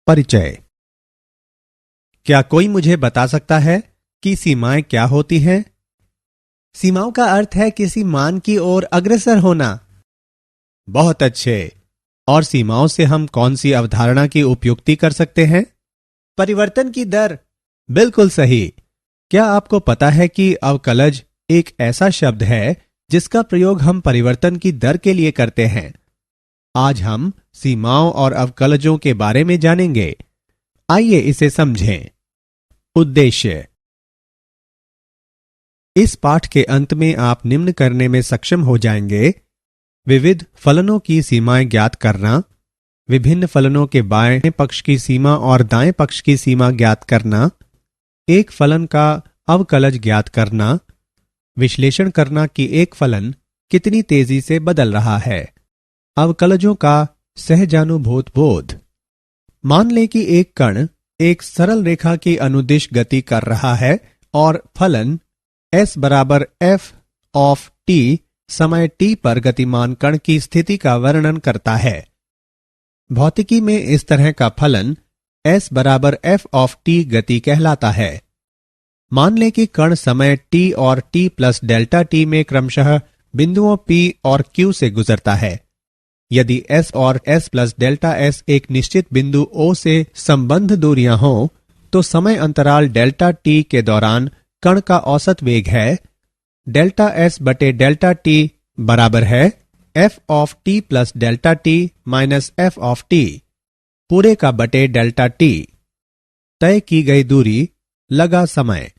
परिचय। क्या कोई मुझे बता सकता है कि सीमाएं क्या होती हैं? सीमाओं का अर्थ है किसी मान की ओर अग्रसर होना। बहुत अच्छे। और सीमाओं से हम कौन सी अवधारणा की उपयुक्ति कर सकते हैं? परिवर्तन की दर। बिल्कुल सही। क्या आपको पता है कि अवकलज एक ऐसा शब्द है जिसका प्रयोग हम परिवर्तन की दर के लिए करते हैं? आज हम सीमाओं और अवकलजों के बारे में जानेंगे। आइए इसे समझें। उद्देश्य। इस पाठ के अंत में आप निम्न करने में सक्षम हो जाएंगे: विविध फलनों की सीमाएं ज्ञात करना, विभिन्न फलनों के बाएं पक्ष की सीमा और दाएं पक्ष की सीमा ज्ञात करना, एक फलन का अवकलज ज्ञात करना, विश्लेषण करना कि एक फलन कितनी तेजी से बदल रहा है, अवकलजों का सहजानुभूत बोध। मान लें कि एक कण एक सरल रेखा की अनुदिश गति कर रहा है और फलन s बराबर f ऑफ t समय t पर गतिमान कण की स्थिति का वर्णन करता है। भौतिकी में इस तरह का फलन s बराबर f ऑफ t गति कहलाता है। मान लें कि कण समय t और t प्लस डेल्टा t में क्रमशः बिंदुओं p और q से गुजरता है। यदि s और s प्लस डेल्टा s एक निश्चित बिंदु O से संबंध दूरियां हों, तो समय अंतराल डेल्टा t के दौरान कण का औसत वेग है डेल्टा s बटे डेल्टा t बराबर है f of t plus delta t minus f of t पूरे का बटे डेल्टा t। तय की गई दूरी लगा समय।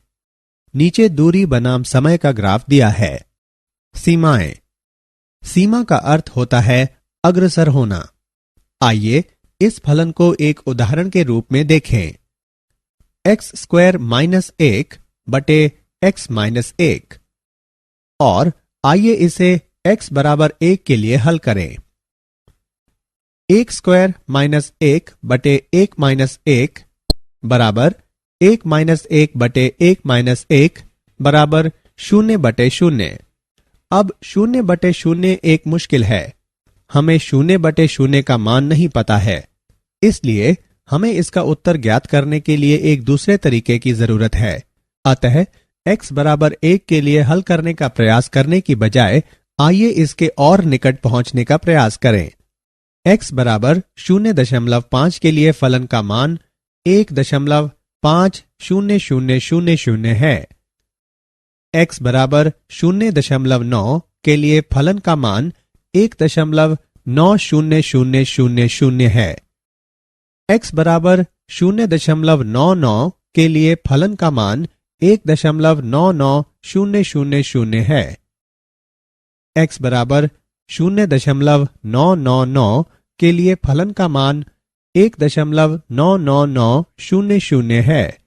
नीचे दूरी बनाम समय का ग्राफ दिया है। सीमाएं। सीमा का अर्थ होता है अग्रसर होना। आइए इस फलन को एक उदाहरण के रूप में देखें। x स्क्वायर माइनस 1 बटे x माइनस 1। और आइए इसे x बराबर 1 के लिए हल करें। 1 स्क्वायर माइनस 1 बटे 1 माइनस 1 बराबर 1 माइनस 1 बटे 1 माइनस 1 बराबर 0 बटे 0। अब 0 बटे 0 एक मुश्किल है। हमें 0 बटे 0 का मान नहीं पता है, इसलिए हमें इसका उत्तर ज्ञात करने के लिए एक दूसरे तरीके की जरूरत है। अतः x बराबर 1 के लिए हल करने का प्रयास करने की बजाय आइए इसके और निकट पहुंचने का प्रयास करें। x बराबर 0.5 के लिए फलन का मान 1.500000 है। x बराबर 0.9 के लिए फलन का मान 1.90000 है। x बराबर 0.99 के लिए फलन का मान 1.99000 है। x बराबर 0.999 के लिए फलन का मान 1.99900 है।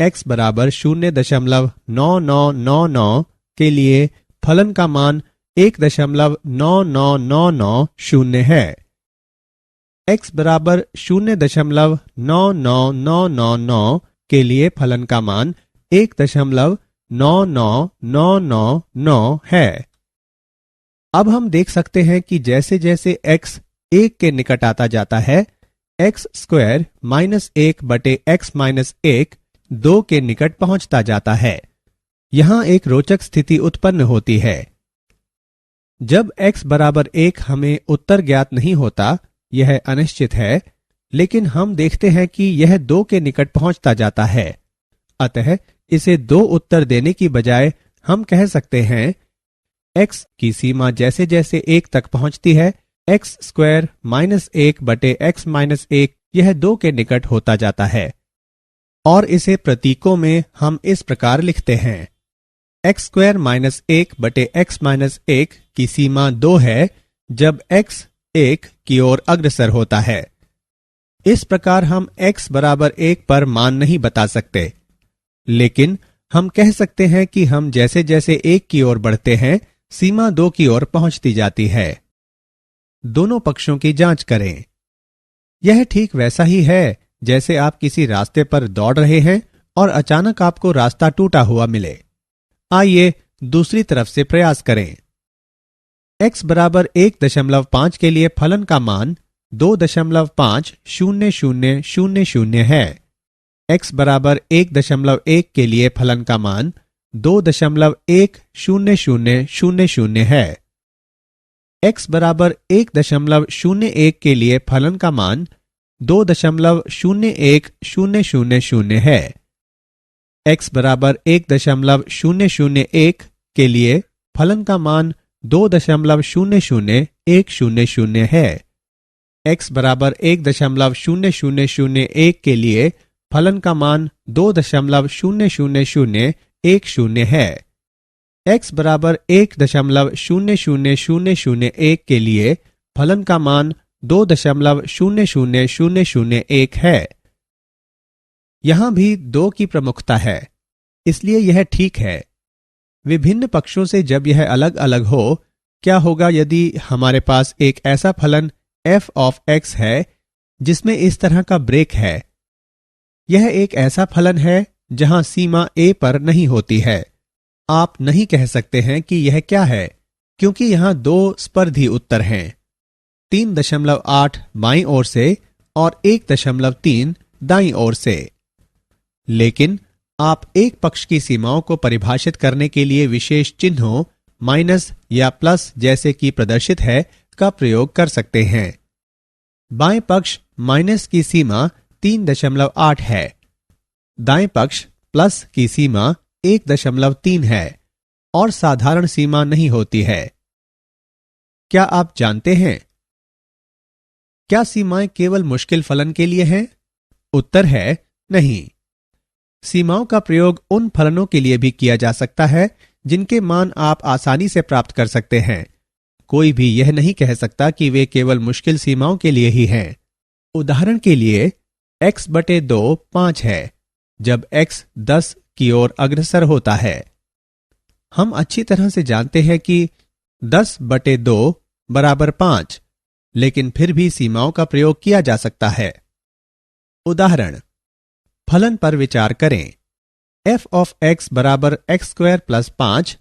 x बराबर 0.9999 के लिए फलन का मान 1.99990 है। x बराबर 0.99999 के लिए फलन का मान 1.99999 है। अब हम देख सकते हैं कि जैसे जैसे x 1 के निकट आता जाता है, x स्क्वायर माइनस 1 बटे x माइनस 1 2 के निकट पहुंचता जाता है। यहां एक रोचक स्थिति उत्पन्न होती है। जब x बराबर 1 हमें उत्तर ज्ञात नहीं होता, यह अनिश्चित है, लेकिन हम देखते हैं कि यह 2 के निकट पहुंचता जाता है। अतः इसे 2 उत्तर देने की बजाय हम कह सकते हैं x की सीमा जैसे जैसे 1 तक पहुंचती है, x स्क्वायर माइनस 1 बटे x माइनस 1 यह 2 के निकट होता जाता है। और इसे प्रतीकों में हम इस प्रकार लिखते हैं। x स्क्वायर माइनस 1 बटे x माइनस 1 की सीमा 2 है जब x 1 की ओर अग्रसर होता है। इस प्रकार हम x बराबर 1 पर मान नहीं बता सकते, लेकिन हम कह सकते हैं कि हम जैसे जैसे 1 की ओर बढ़ते हैं, सीमा 2 की ओर पहुंचती जाती है। दोनों पक्षों की जांच करें। यह ठीक वैसा ही है जैसे आप किसी रास्ते पर दौड़ रहे हैं और अचानक आपको रास्ता टूटा हुआ मिले। आइए दूसरी तरफ से प्रयास करें। x बराबर 1.5 के लिए फलन का मान 2.50000 है। x बराबर 1.1 के लिए फलन का मान 2.10000 है। x बराबर 1.01 के लिए फलन का मान 2.01000 है। x बराबर 1.001 के लिए फलन का मान 2.00010 है। x बराबर 1.00001 के लिए फलन का मान 2.00010 है। x बराबर 1.00001 के लिए फलन का मान 2.00001 है। यहां भी 2 की प्रमुखता है, इसलिए यह ठीक है। विभिन्न पक्षों से जब यह अलग अलग हो, क्या होगा यदि हमारे पास एक ऐसा फलन f ऑफ x है जिसमें इस तरह का ब्रेक है। यह एक ऐसा फलन है जहां सीमा a पर नहीं होती है। आप नहीं कह सकते हैं कि यह क्या है, क्योंकि यहां 2 स्पर्धी उत्तर हैं, 3.8 बाईं ओर से और 1.3 दाईं ओर से। लेकिन आप एक पक्ष की सीमाओं को परिभाषित करने के लिए विशेष चिन्हों माइनस या प्लस जैसे कि प्रदर्शित है का प्रयोग कर सकते हैं। बाएं पक्ष माइनस की सीमा 3.8 है, दाएं पक्ष प्लस की सीमा 1.3 है और साधारण सीमा नहीं होती है। क्या आप जानते हैं, क्या सीमाएं केवल मुश्किल फलन के लिए हैं? उत्तर है नहीं। सीमाओं का प्रयोग उन फलनों के लिए भी किया जा सकता है जिनके मान आप आसानी से प्राप्त कर सकते हैं। कोई भी यह नहीं कह सकता कि वे केवल मुश्किल सीमाओं के लिए ही हैं। उदाहरण के लिए x/2 5 है जब x 10 की ओर अग्रसर होता है। हम अच्छी तरह से जानते हैं कि 10/2 बराबर 5, लेकिन फिर भी सीमाओं का प्रयोग किया जा सकता है। उदाहरण, फलन पर विचार करें। f ऑफ x बराबर x² प्लस 5,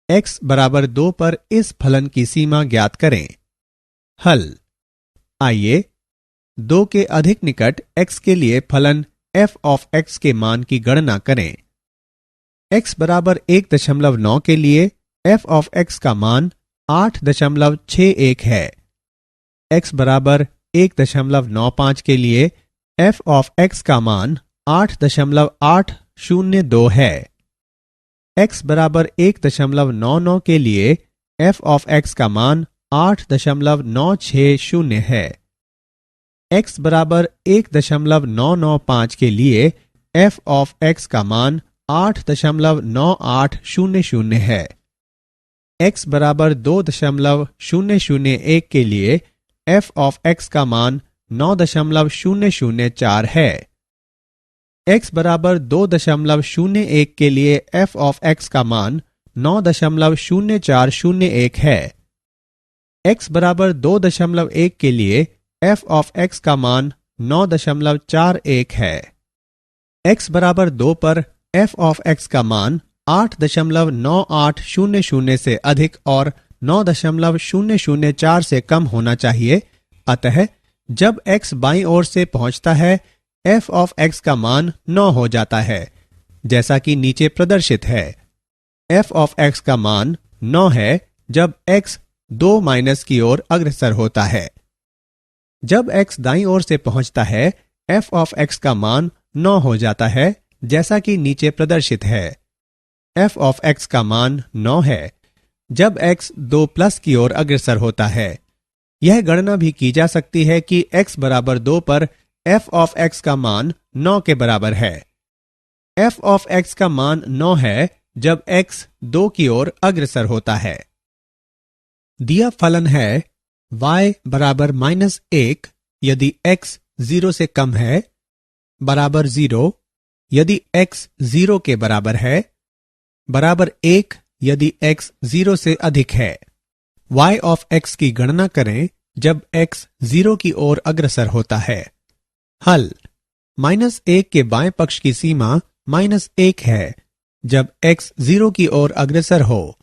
x बराबर 2 पर इस फलन की सीमा ज्ञात करें। हल। आइए 2 के अधिक निकट x के लिए फलन f ऑफ x के मान की गणना करें। x बराबर 1.9 के लिए f ऑफ x का मान 8.61 है। x बराबर 1.95 के लिए f ऑफ x का मान 8.802 है। x बराबर 1.99 के लिए f ऑफ x का मान 8.960 है। x बराबर 1.995 के लिए f ऑफ x का मान 8.9800 है। x बराबर 2.001 के लिए f ऑफ x का मान 9.004 है। x बराबर 2.01 के लिए f ऑफ x का मान 9.0401 है। x बराबर 2.1 के लिए f ऑफ x का मान 9.41 है। x बराबर 2 पर f ऑफ x का मान 8.9800 से अधिक और 9.004 से कम होना चाहिए। अतः जब x बाईं ओर से पहुंचता है, f ऑफ x का मान 9 हो जाता है, जैसा कि नीचे प्रदर्शित है। f ऑफ x का मान 9 है जब x 2 माइनस की ओर अग्रसर होता है। जब x दाईं ओर से पहुंचता है, f ऑफ x का मान 9 हो जाता है, जैसा कि नीचे प्रदर्शित है। f ऑफ x का मान 9 है जब x 2 प्लस की ओर अग्रसर होता है। यह गणना भी की जा सकती है कि x बराबर 2 पर f ऑफ x का मान 9 के बराबर है। f ऑफ x का मान 9 है जब x 2 की ओर अग्रसर होता है। दिया फलन है y बराबर -1 यदि x 0 से कम है, बराबर 0 यदि x 0 के बराबर है, बराबर 1 यदि x 0 से अधिक है। y ऑफ x की गणना करें जब x 0 की ओर अग्रसर होता है। हल। -1 के बाएं पक्ष की सीमा -1 है जब x 0 की ओर अग्रसर हो।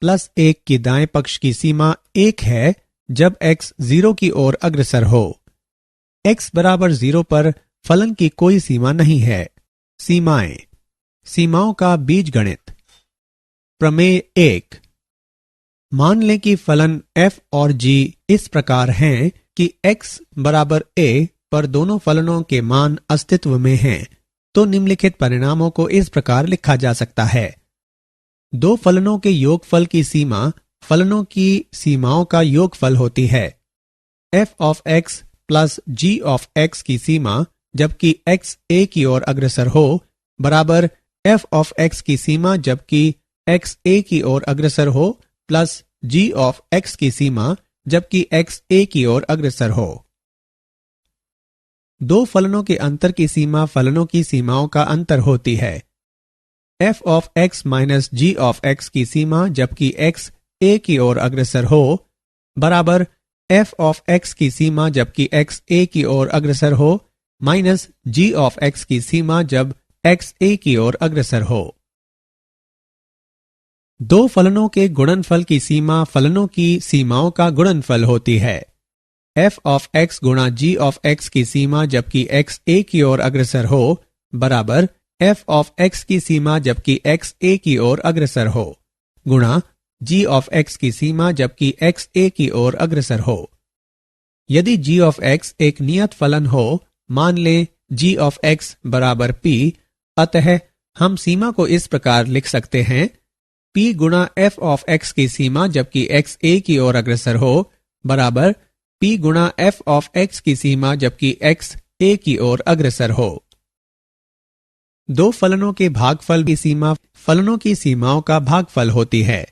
+1 की दाएं पक्ष की सीमा 1 है जब x 0 की ओर अग्रसर हो। x बराबर 0 पर फलन की कोई सीमा नहीं है। सीमाएं। सीमाओं का बीजगणित। प्रमेय 1। मान लें कि फलन f और g इस प्रकार हैं कि x बराबर a पर दोनों फलनों के मान अस्तित्व में हैं, तो निम्नलिखित परिणामों को इस प्रकार लिखा जा सकता है। दो फलनों के योगफल की सीमा फलनों की सीमाओं का योगफल होती है। f of x plus g of x की सीमा जबकि x a की ओर अग्रसर हो बराबर f ऑफ x की सीमा जबकि x a की ओर अग्रसर हो प्लस g ऑफ x की सीमा जबकि x a की ओर अग्रसर हो। दो फलनों के अंतर की सीमा फलनों की सीमाओं का अंतर होती है। f of x minus g of x की सीमा जबकि x a की ओर अग्रसर हो बराबर f ऑफ x की सीमा जबकि x a की ओर अग्रसर हो माइनस g ऑफ x की सीमा जब x a की ओर अग्रसर हो। दो फलनों के गुणनफल की सीमा फलनों की सीमाओं का गुणनफल होती है। f ऑफ x गुणा g ऑफ x की सीमा जबकि x a की ओर अग्रसर हो बराबर f ऑफ x की सीमा जबकि x a की ओर अग्रसर हो गुणा g ऑफ x की सीमा जबकि x a की ओर अग्रसर हो। यदि g ऑफ x एक नियत फलन हो, मान लें g ऑफ x बराबर p, अतः हम सीमा को इस प्रकार लिख सकते हैं p गुणा f ऑफ x की सीमा जबकि x a की ओर अग्रसर हो बराबर p गुणा f ऑफ x की सीमा जबकि x a की ओर अग्रसर हो। दो फलनों के भागफल की सीमा फलनों की सीमाओं का भागफल होती है।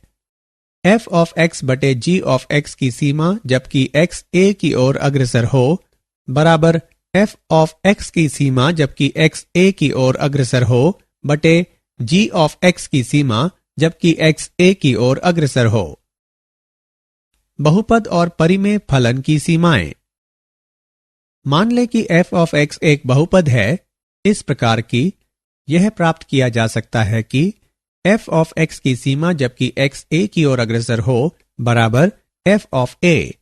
f ऑफ x बटे g ऑफ x की सीमा जबकि x a की ओर अग्रसर हो बराबर f ऑफ x की सीमा जबकि x a की ओर अग्रसर हो बटे g ऑफ x की सीमा जबकि x a की ओर अग्रसर हो। बहुपद और परिमेय फलन की सीमाएं। मान लें कि f ऑफ x एक बहुपद है इस प्रकार की यह प्राप्त किया जा सकता है कि f ऑफ x की सीमा जबकि x a की ओर अग्रसर हो बराबर f ऑफ a।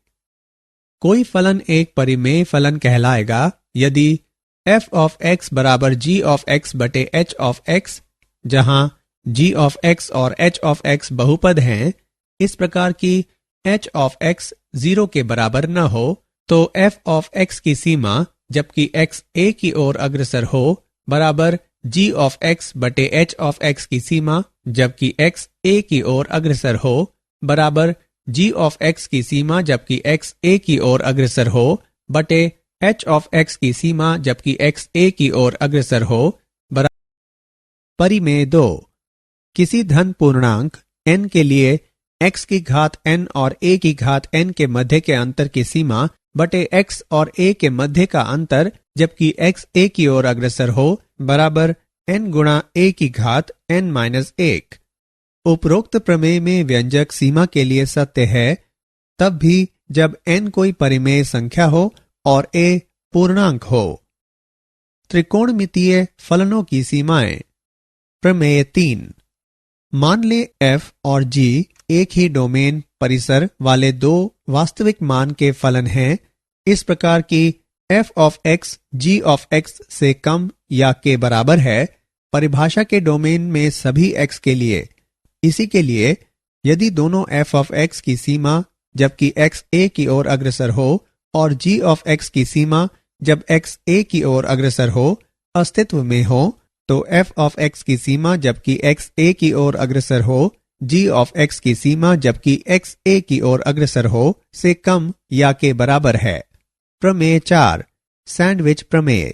कोई फलन एक परिमेय फलन कहलाएगा यदि f ऑफ x बराबर g ऑफ x बटे h ऑफ x, जहां g ऑफ x और h ऑफ x बहुपद हैं इस प्रकार की h ऑफ x 0 के बराबर न हो, तो f ऑफ x की सीमा जबकि x a की ओर अग्रसर हो बराबर g ऑफ x बटे h ऑफ x की सीमा जबकि x a की ओर अग्रसर हो बराबर g ऑफ x की सीमा जबकि x a की ओर अग्रसर हो बटे h ऑफ x की सीमा जबकि x a की ओर अग्रसर हो बराबर। परिमेय 2। किसी धन पूर्णांक n के लिए x की घात n और a की घात n के मध्य के अंतर की सीमा बटे x और a के मध्य का अंतर जबकि x a की ओर अग्रसर हो बराबर n गुणा a की घात n माइनस 1। उपरोक्त प्रमेय में व्यंजक सीमा के लिए सत्य है तब भी जब n कोई परिमेय संख्या हो और a पूर्णांक हो। त्रिकोणमितीय फलनों की सीमाएं। प्रमेय 3। मान ले f और g एक ही डोमेन परिसर वाले दो वास्तविक मान के फलन हैं इस प्रकार की f of x g of x से कम या के बराबर है परिभाषा के डोमेन में सभी x के लिए। इसी के लिए यदि दोनों f ऑफ x की सीमा जबकि x a की ओर अग्रसर हो और g ऑफ x की सीमा जब x a की ओर अग्रसर हो अस्तित्व में हो, तो f ऑफ x की सीमा जबकि x a की ओर अग्रसर हो g ऑफ x की सीमा जबकि x a की ओर अग्रसर हो से कम या के बराबर है। प्रमेय 4। सैंडविच प्रमेय।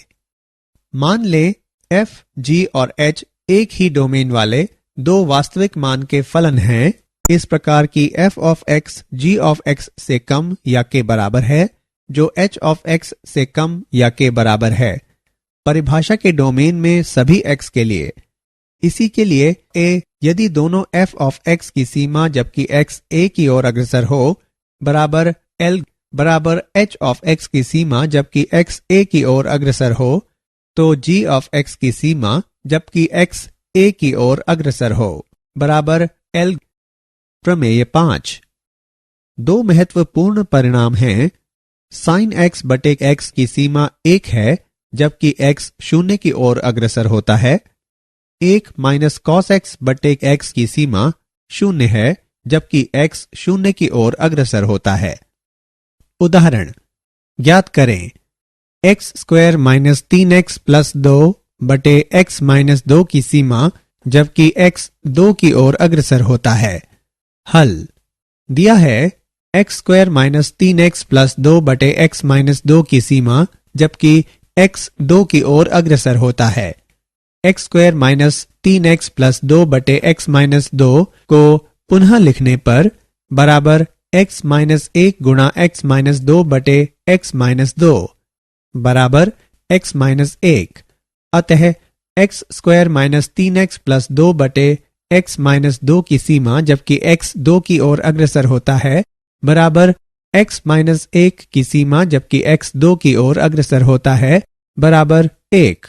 मान ले f, g और h एक ही डोमेन वाले दो वास्तविक मान के फलन हैं इस प्रकार की f of x g of x से कम या के बराबर है जो h ऑफ x से कम या के बराबर है परिभाषा के डोमेन में सभी x के लिए। इसी के लिए a यदि दोनों f ऑफ x की सीमा जबकि x a की ओर अग्रसर हो बराबर l बराबर h ऑफ x की सीमा जबकि x a की ओर अग्रसर हो, तो g ऑफ x की सीमा जबकि x a की ओर अग्रसर हो बराबर l। प्रमेय 5। दो महत्वपूर्ण परिणाम हैं। साइन x बटे x की सीमा 1 है जबकि x शून्य की ओर अग्रसर होता है। 1 माइनस कॉस x बटे x की सीमा 0 है जबकि x शून्य की ओर अग्रसर होता है। उदाहरण ज्ञात करें x square minus 3x plus 2 बटे x माइनस 2 की सीमा जबकि x 2 की ओर अग्रसर होता है। हल दिया है x square minus 3x plus 2 बटे x माइनस 2 की सीमा जबकि x 2 की ओर अग्रसर होता है। x square minus 3x plus 2 बटे x माइनस 2 को पुनः लिखने पर बराबर x माइनस 1 गुणा x माइनस 2 बटे x माइनस 2 बराबर x माइनस 1। अतः x square minus 3x plus 2 बटे x माइनस 2 की सीमा जबकि x 2 की ओर अग्रसर होता है बराबर x माइनस 1 की सीमा जबकि x 2 की ओर अग्रसर होता है बराबर 1।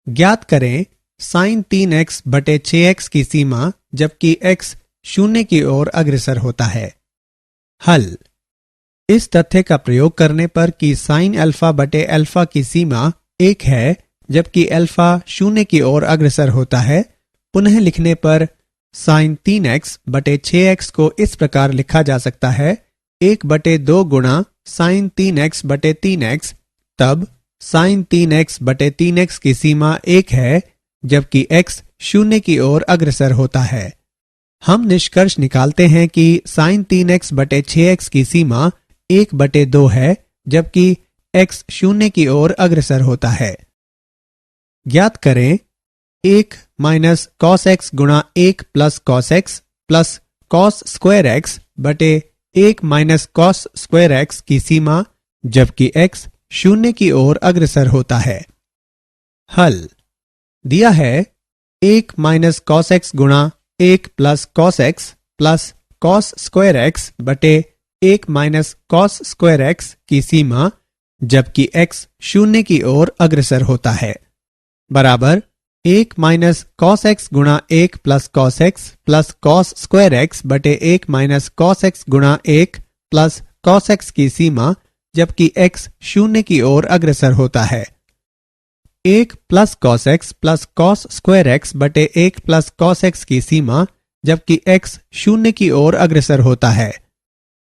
ज्ञात करें साइन 3x बटे 6x की सीमा जबकि x शून्य की ओर अग्रसर होता है। हल इस तथ्य का प्रयोग करने पर कि साइन अल्फा बटे अल्फा की सीमा 1 है जबकि अल्फा शून्य की ओर अग्रसर होता है, पुनः लिखने पर साइन 3x बटे 6x को इस प्रकार लिखा जा सकता है 1 बटे 2 गुणा साइन 3x बटे 3x। तब साइन 3x बटे 3x की सीमा 1 है जबकि x शून्य की ओर अग्रसर होता है। हम निष्कर्ष निकालते हैं कि साइन 3x बटे 6x की सीमा 1 बटे 2 है जबकि x शून्य की ओर अग्रसर होता है। ज्ञात करें 1 माइनस कॉस x गुणा 1 plus cos x plus cos square x बटे 1 माइनस कॉस स्क्वायर x की सीमा जबकि x शून्य की ओर अग्रसर होता है। हल दिया है 1 माइनस कॉस x गुणा 1 plus cos x plus cos square x बटे 1 माइनस कॉस स्क्वायर x की सीमा जबकि x शून्य की ओर अग्रसर होता है बराबर 1 माइनस कॉस x गुणा 1 plus cos x plus cos square x बटे 1 माइनस कॉस x गुणा 1 प्लस कॉस x की सीमा जबकि x शून्य की ओर अग्रसर होता है। 1 plus cos x plus cos square x बटे 1 प्लस कॉस x की सीमा जबकि x शून्य की ओर अग्रसर होता है।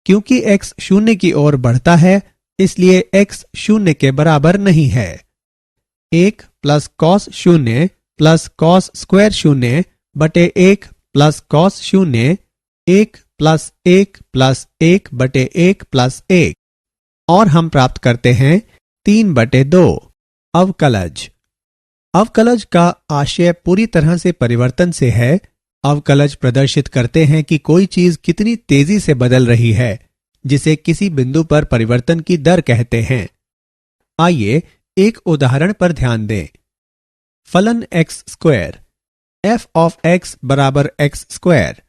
क्योंकि x शून्य की ओर बढ़ता है इसलिए x शून्य के बराबर नहीं है। 1 प्लस कॉस शून्य प्लस कॉस स्क्वायर शून्य बटे 1 प्लस कॉस शून्य 1 प्लस 1 प्लस 1 बटे 1 प्लस 1 और हम प्राप्त करते हैं 3 बटे 2। अवकलज। अवकलज का आशय पूरी तरह से परिवर्तन से है। अवकलज प्रदर्शित करते हैं कि कोई चीज कितनी तेजी से बदल रही है जिसे किसी बिंदु पर परिवर्तन की दर कहते हैं। आइए एक उदाहरण पर ध्यान दें। फलन x square f of x बराबर x स्क्वायर।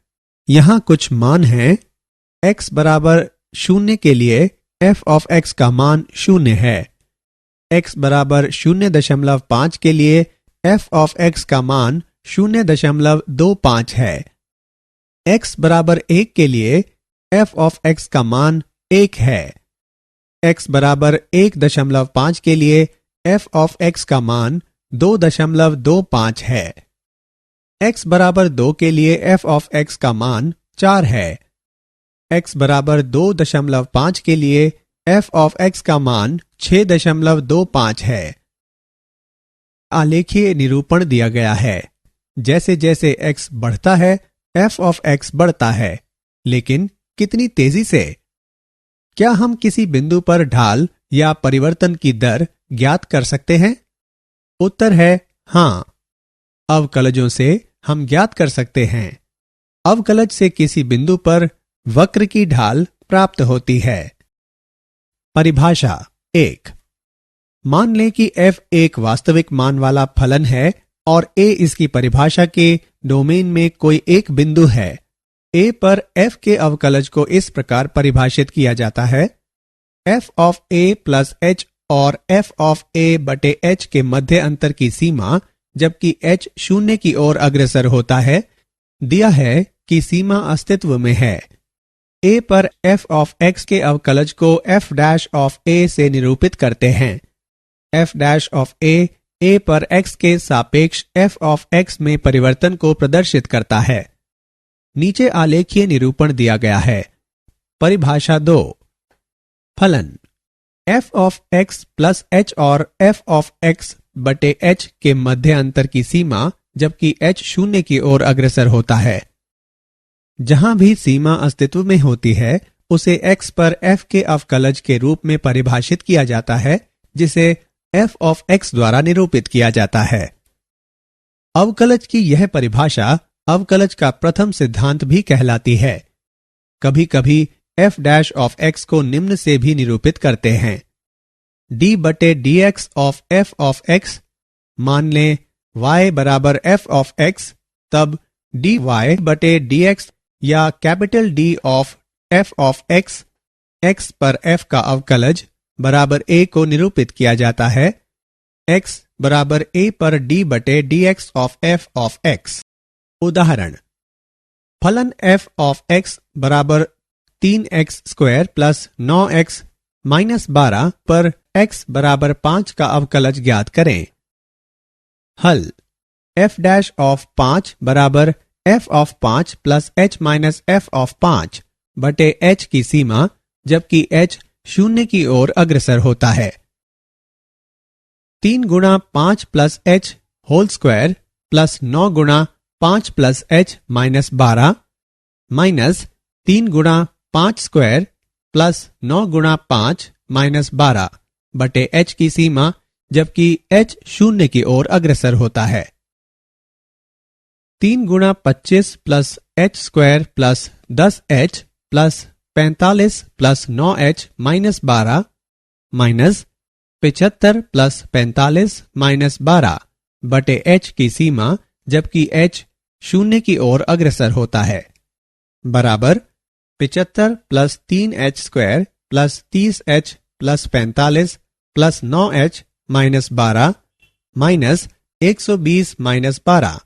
यहां कुछ मान हैं। x बराबर 0 के लिए f ऑफ x का मान 0 है। x बराबर 0.5 के लिए f ऑफ x का मान 0.25 है। x बराबर 1 के लिए f ऑफ x का मान 1 है। x बराबर 1.5 के लिए f ऑफ x का मान 2.25 है। x बराबर 2 के लिए f ऑफ x का मान 4 है। x बराबर 2.5 के लिए f ऑफ x का मान 6.25 है। आलेखीय निरूपण दिया गया है। जैसे जैसे x बढ़ता है f ऑफ x बढ़ता है, लेकिन कितनी तेजी से? क्या हम किसी बिंदु पर ढाल या परिवर्तन की दर ज्ञात कर सकते हैं? उत्तर है हां। अवकलजों से हम ज्ञात कर सकते हैं। अवकलज से किसी बिंदु पर वक्र की ढाल प्राप्त होती है। परिभाषा 1। मान लें कि f एक वास्तविक मान वाला फलन है और a इसकी परिभाषा के डोमेन में कोई एक बिंदु है। a पर f के अवकलज को इस प्रकार परिभाषित किया जाता है। f of a plus h और f ऑफ a बटे h के मध्य अंतर की सीमा जबकि h शून्य की ओर अग्रसर होता है। दिया है कि सीमा अस्तित्व में है। a पर f ऑफ x के अवकलज को f डैश ऑफ a से निरूपित करते हैं। f डैश ऑफ a पर x के सापेक्ष f ऑफ x में परिवर्तन को प्रदर्शित करता है। नीचे आलेखीय निरूपण दिया गया है। परिभाषा 2। फलन f of x plus h और f ऑफ x बटे h के मध्य अंतर की सीमा जबकि h शून्य की ओर अग्रसर होता है। जहां भी सीमा अस्तित्व में होती है उसे x पर f के अवकलज के रूप में परिभाषित किया जाता है, जिसे f ऑफ x द्वारा निरूपित किया जाता है। अवकलज की यह परिभाषा अवकलज का प्रथम सिद्धांत भी कहलाती है। कभी कभी f डैश ऑफ x को निम्न से भी निरूपित करते हैं। d बटे dx of f of x, मान लें y बराबर f ऑफ x, तब dy बटे dx या capital D of f of x पर f का अवकलज बराबर a को निरूपित किया जाता है। x बराबर a पर d बटे dx of f of x। उदाहरण, फलन f ऑफ x बराबर 3x square plus 9x minus 12 पर x बराबर 5 का अवकलज ज्ञात करें। हल f डैश ऑफ 5 बराबर f of 5 plus h minus f of 5 बटे h की सीमा जबकि h शून्य की ओर अग्रसर होता है। 3 गुणा 5 plus h whole square plus 9 गुणा 5 प्लस h माइनस 12 माइनस 3 गुणा 5 स्क्वायर प्लस 9 गुणा 5 माइनस 12 बटे h की सीमा जबकि h शून्य की ओर अग्रसर होता है। 3 गुणा 25 plus h square plus 10h plus 45 plus 9h minus 12 minus 75 plus 45 minus 12 बटे h की सीमा जबकि h शून्य की ओर अग्रसर होता है, बराबर 75 plus 3h square plus 30h plus 45 plus 9h minus 12 minus 120 minus 12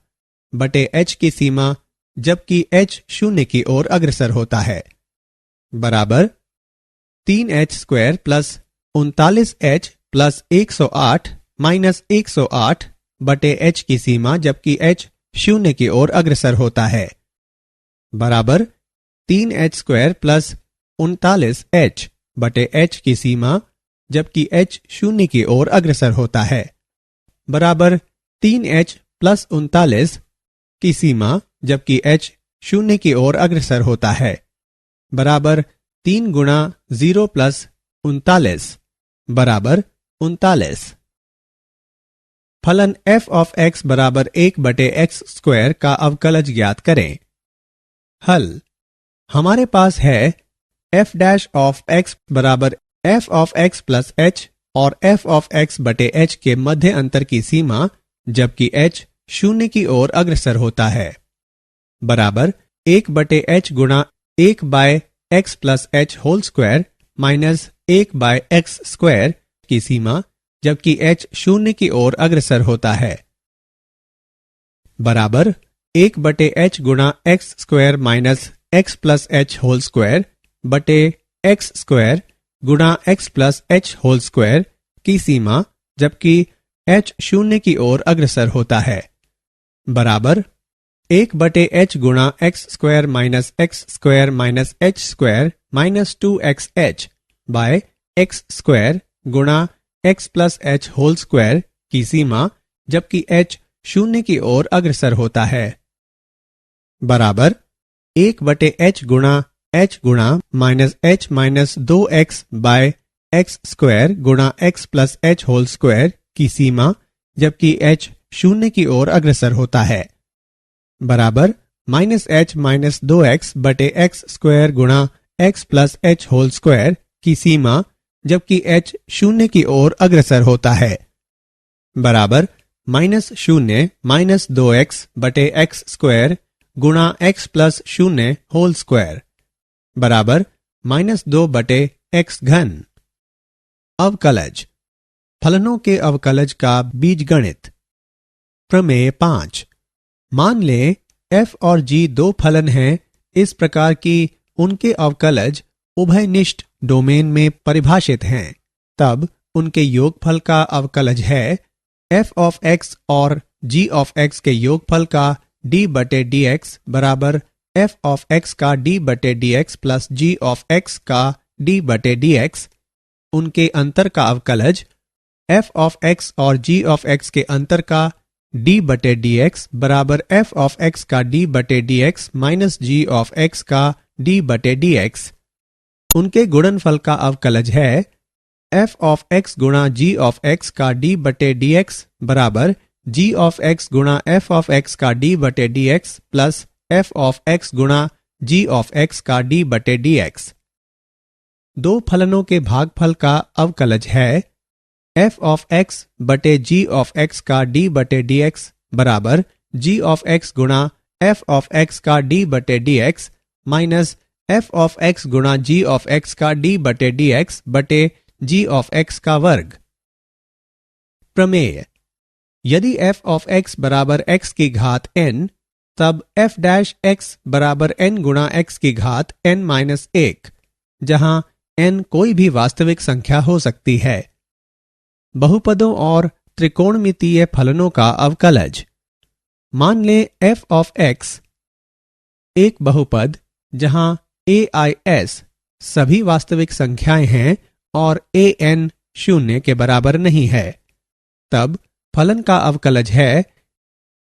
बटे h की सीमा जबकि h शून्य की ओर अग्रसर होता है, बराबर 3h square plus 39h plus 108 minus 108 बटे h की सीमा जबकि h शून्य की ओर अग्रसर होता है, बराबर 3h स्क्वायर प्लस 39h बटे h की सीमा जबकि h शून्य की ओर अग्रसर होता है, बराबर 3h प्लस 39 की सीमा जबकि h शून्य की ओर अग्रसर होता है, बराबर 3 गुणा 0 प्लस 39 बराबर 39। फलन f ऑफ x बराबर 1 बटे x स्क्वायर का अवकलज ज्ञात करें। हल, हमारे पास है f डैश ऑफ x बराबर f of x plus h और f ऑफ x बटे h के मध्य अंतर की सीमा जबकि h शून्य की ओर अग्रसर होता है, बराबर 1 बटे h गुणा 1 by x plus h whole square minus 1 by x square की सीमा जबकि h शून्य की ओर अग्रसर होता है, बराबर 1 बटे h गुणा x square minus x plus h whole square बटे x स्क्वायर गुणा x plus h whole square की सीमा जबकि h शून्य की ओर अग्रसर होता है, बराबर 1 बटे h गुणा x square minus x square minus h square minus 2xh by x square गुणा x plus h whole square की सीमा जबकि h शून्य की ओर अग्रसर होता है, बराबर 1 बटे h गुणा minus h minus 2x by x square गुणा x plus h whole square की सीमा जबकि h शून्य की ओर अग्रसर होता है, बराबर माइनस h माइनस 2x बटे x स्क्वायर गुणा x plus h whole square की सीमा जबकि h शून्य की ओर अग्रसर होता है, बराबर माइनस 0 माइनस 2x बटे x स्क्वायर गुणा x प्लस 0 होल स्क्वायर बराबर माइनस 2 बटे x घन। अवकलज, फलनों के अवकलज का बीजगणित। प्रमेय 5। मान लें f और g दो फलन हैं इस प्रकार कि उनके अवकलज उभयनिष्ठ डोमेन में परिभाषित हैं, तब उनके योगफल का अवकलज है f ऑफ x और g ऑफ x के योगफल का d बटे dx बराबर f ऑफ x का d बटे dx plus g of x का d बटे dx। उनके अंतर का अवकलज f ऑफ x और g ऑफ x के अंतर का d बटे dx बराबर f ऑफ x का d बटे dx minus g of x का d बटे dx। उनके गुणनफल का अवकलज है f ऑफ x गुणा g ऑफ x का d बटे dx बराबर g ऑफ x गुणा f ऑफ x का d बटे dx plus f of x गुणा g ऑफ x का d बटे dx। दो फलनों के भागफल का अवकलज है f ऑफ x बटे g ऑफ x का d बटे dx बराबर g ऑफ x गुणा f ऑफ x का d बटे dx minus f of x गुणा g ऑफ x का d बटे dx बटे g ऑफ x का वर्ग। प्रमेय। यदि f ऑफ x बराबर x की घात n, तब f डैश x बराबर n गुणा x की घात n माइनस 1, जहां n कोई भी वास्तविक संख्या हो सकती है। बहुपदों और त्रिकोणमितीय फलनों का अवकलज। मान लें f ऑफ x एक बहुपद जहां AIS सभी वास्तविक संख्याएं हैं और AN शून्य के बराबर नहीं है, तब फलन का अवकलज है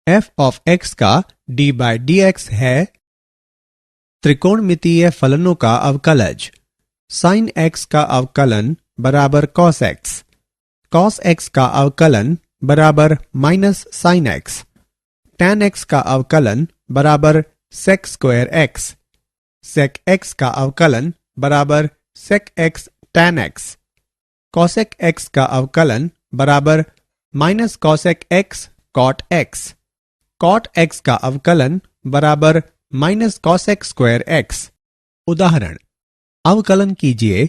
f ऑफ x का d बाय dx है। त्रिकोणमितीय फलनों का अवकलज। sin x का अवकलन बराबर cos x, cos x का अवकलन बराबर minus sin x, tan x का अवकलन बराबर sec square x, sec x का अवकलन बराबर sec x tan x, cosec x का अवकलन बराबर minus cosec x cot x, cot x का अवकलन बराबर माइनस cosec स्क्वायर x। उदाहरण। अवकलन कीजिए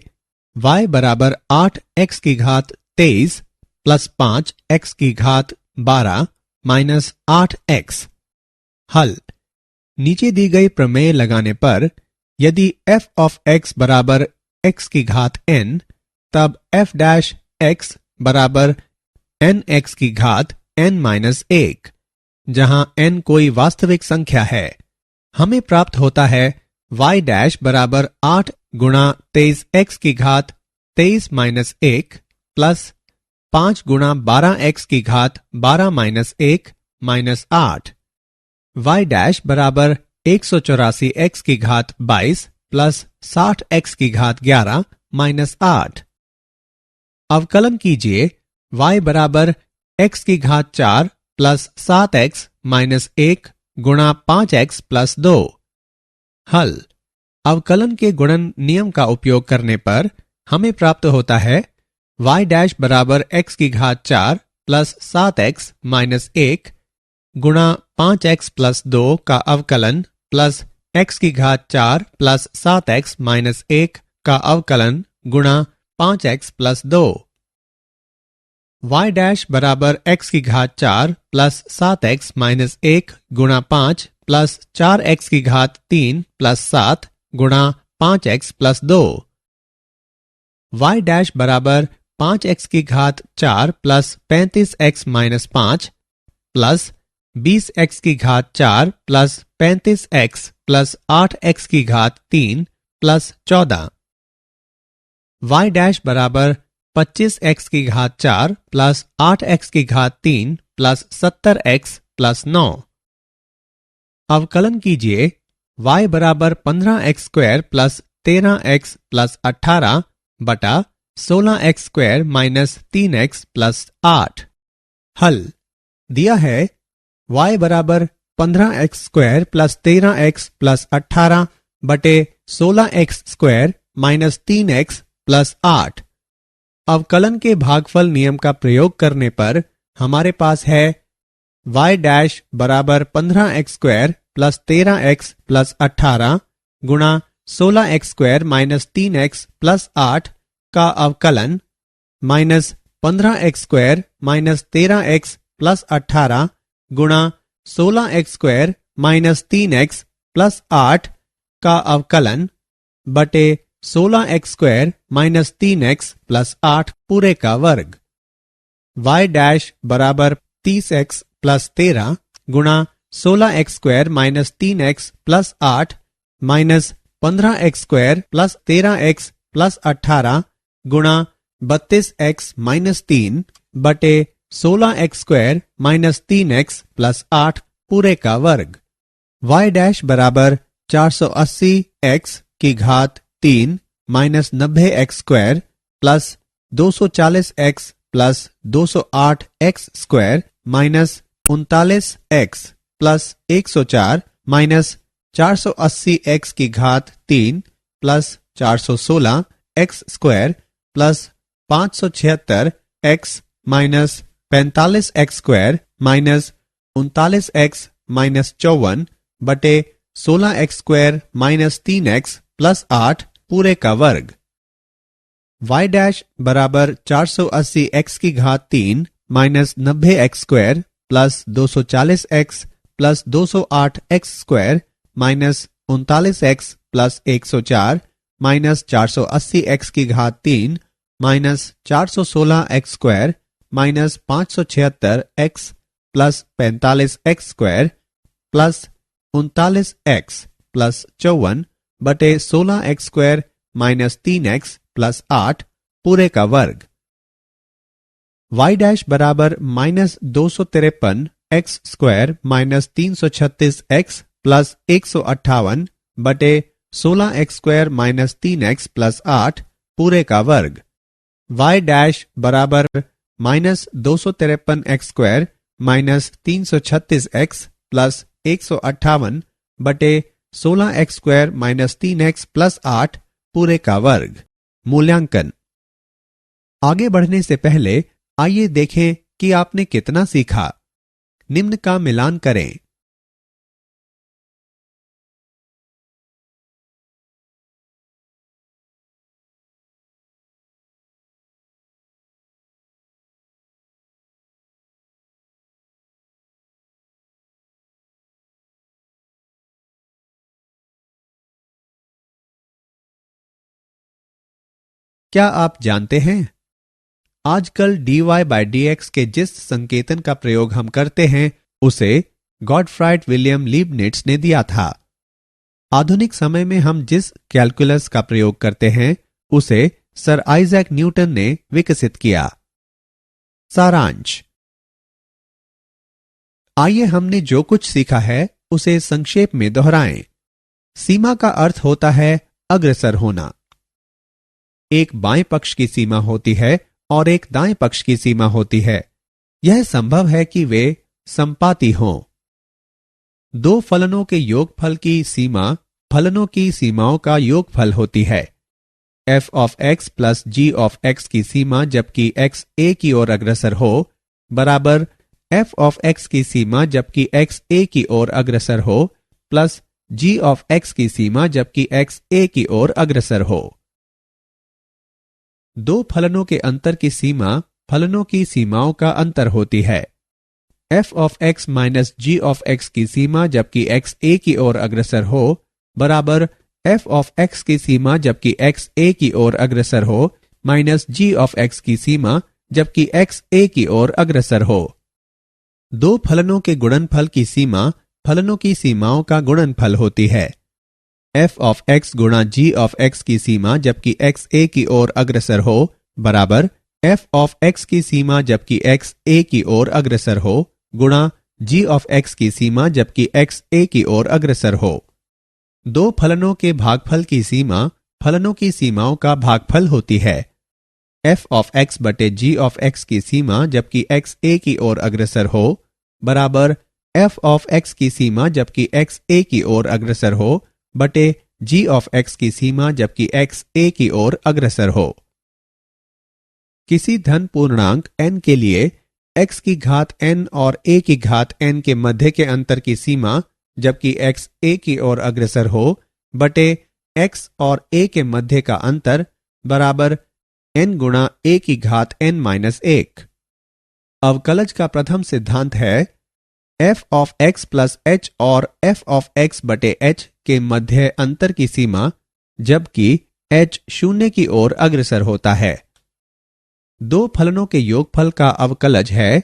y बराबर 8 x की घात 23 प्लस 5 x की घात 12 माइनस 8x। हल। नीचे दी गई प्रमेय लगाने पर यदि f ऑफ x बराबर x की घात n, तब f डैश x बराबर n x की घात n माइनस 1, जहां n कोई वास्तविक संख्या है। हमें प्राप्त होता है y डैश बराबर 8 गुणा 23 x की घात 23 माइनस 1 प्लस 5 गुणा 12 x की घात 12 माइनस 1 माइनस 8। y डैश बराबर 184 x की घात 22 प्लस 60 x की घात 11 माइनस 8। अवकलन कीजिए y बराबर x की घात 4 प्लस 7x माइनस 1 गुणा 5x प्लस 2। हल। अवकलन के गुणन नियम का उपयोग करने पर हमें प्राप्त होता है y डैश बराबर x की घात 4 प्लस 7x माइनस 1 गुणा 5x प्लस 2 का अवकलन प्लस x की घात 4 प्लस 7x माइनस 1 का अवकलन गुणा 5x प्लस 2। y डैश बराबर x की घात 4 प्लस 7x माइनस 1 गुणा 5 प्लस 4x की घात 3 प्लस 7 गुणा 5x प्लस 2। y डैश बराबर 5x की घात 4 plus 35x minus 5 plus 20x की घात 4 प्लस 35x प्लस 8x की घात 3 प्लस 14। y डैश बराबर 25x की घात 4 प्लस 8x की घात 3 प्लस 70x प्लस 9। अवकलन कीजिए y बराबर 15x square plus 13x plus 18 बटा 16x square minus 3x plus 8। हल। दिया है y बराबर 15x square plus 13x plus 18 बटे 16x square minus 3x plus 8। अवकलन के भागफल नियम का प्रयोग करने पर हमारे पास है y डैश बराबर 15x square plus 13x plus 18 गुणा 16x square minus 3x plus 8 का अवकलन minus 15x square minus 13x plus 18 गुणा 16x square minus 3x plus 8 का अवकलन बटे 16x² माइनस 3x प्लस 8 पूरे का वर्ग। y डैश बराबर 30x प्लस 13 गुणा 16x² minus 3x plus 8 minus 15x² plus 13x plus 18 गुणा 32x माइनस 3 बटे 16x² माइनस 3x प्लस 8 पूरे का वर्ग। y डैश बराबर 480x की घात 3 minus 90x² plus 240x plus 208x² minus 39x plus 104 minus 480x की घात 3 plus 416x² plus 576x minus 45x² minus 39x minus 54 बटे 16x² माइनस 3x प्लस 8 पूरे का वर्ग। y डैश बराबर 480x की घात 3 minus 90x² plus 240x plus 208x² minus 39x plus 104 minus 480x की घात 3 minus 416x² minus 576x plus 45x² plus 39x plus 54 बटे 16x² माइनस 3x प्लस 8 पूरे का वर्ग। y डैश बराबर minus 253x² minus 336x plus 158 बटे 16x² minus 3x plus 8 पूरे का वर्ग। y डैश बराबर minus 253x² minus 336x plus 158 बटे 16x² माइनस 3x प्लस 8 पूरे का वर्ग। मूल्यांकन। आगे बढ़ने से पहले आइए देखें कि आपने कितना सीखा। निम्न का मिलान करें। क्या आप जानते हैं आजकल dy/dx के जिस संकेतन का प्रयोग हम करते हैं उसे गॉडफ्राइड विलियम लीबनिट्ज ने दिया था। आधुनिक समय में हम जिस कैलकुलस का प्रयोग करते हैं उसे सर आइजैक न्यूटन ने विकसित किया। सारांश। आइए हमने जो कुछ सीखा है उसे संक्षेप में दोहराएं। सीमा का अर्थ होता है अग्रसर होना। एक बाएं पक्ष की सीमा होती है और एक दाएं पक्ष की सीमा होती है। यह संभव है कि वे संपाती हों। दो फलनों के योगफल की सीमा फलनों की सीमाओं का योगफल होती है। f of x plus g of x की सीमा जबकि x a की ओर अग्रसर हो बराबर f ऑफ x की सीमा जबकि x a की ओर अग्रसर हो प्लस g ऑफ x की सीमा जबकि x a की ओर अग्रसर हो। दो फलनों के अंतर की सीमा फलनों की सीमाओं का अंतर होती है। f of x minus g of x की सीमा जबकि x a की ओर अग्रसर हो बराबर f ऑफ x की सीमा जबकि x a की ओर अग्रसर हो माइनस g ऑफ x की सीमा जबकि x a की ओर अग्रसर हो। दो फलनों के गुणनफल की सीमा फलनों की सीमाओं का गुणनफल होती है। f ऑफ x गुणा g ऑफ x की सीमा जबकि x a की ओर अग्रसर हो बराबर f ऑफ x की सीमा जबकि x a की ओर अग्रसर हो गुणा g ऑफ x की सीमा जबकि x a की ओर अग्रसर हो। दो फलनों के भागफल की सीमा फलनों की सीमाओं का भागफल होती है। f ऑफ x बटे g ऑफ x की सीमा जबकि x a की ओर अग्रसर हो बराबर f ऑफ x की सीमा जबकि x a की ओर अग्रसर हो बटे g ऑफ x की सीमा जबकि x a की ओर अग्रसर हो। किसी धन पूर्णांक n के लिए x की घात n और a की घात n के मध्य के अंतर की सीमा जबकि x a की ओर अग्रसर हो बटे x और a के मध्य का अंतर बराबर n गुणा a की घात n माइनस 1। अवकलज का प्रथम सिद्धांत है f of x plus h और f ऑफ x बटे h के मध्य अंतर की सीमा जबकि h शून्य की ओर अग्रसर होता है। दो फलनों के योगफल का अवकलज है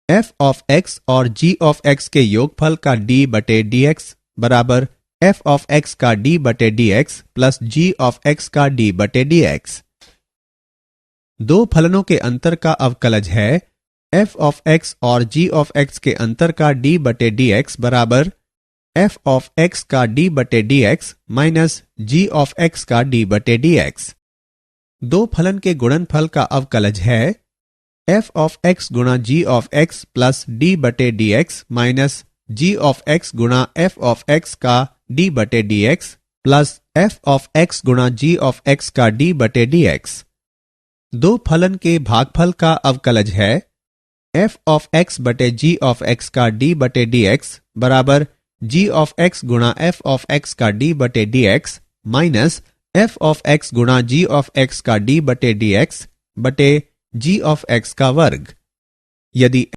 f ऑफ x और g ऑफ x के योगफल का d बटे dx बराबर f ऑफ x का d बटे dx plus g of x का d बटे dx। दो फलनों के अंतर का अवकलज है f ऑफ x और g ऑफ x के अंतर का d बटे dx बराबर f ऑफ x का d बटे dx minus g of x का d बटे dx। दो फलन के गुणनफल का अवकलज है f ऑफ x गुणा g of x plus d बटे dx minus g of x गुणा f ऑफ x का d बटे dx plus f of x गुणा g ऑफ x का d बटे dx। दो फलन के भागफल का अवकलज है f ऑफ x बटे g ऑफ x का d बटे dx बराबर g ऑफ x गुणा f ऑफ x का d बटे dx minus f of x गुणा g ऑफ x का d बटे dx बटे g ऑफ x का वर्ग। यदि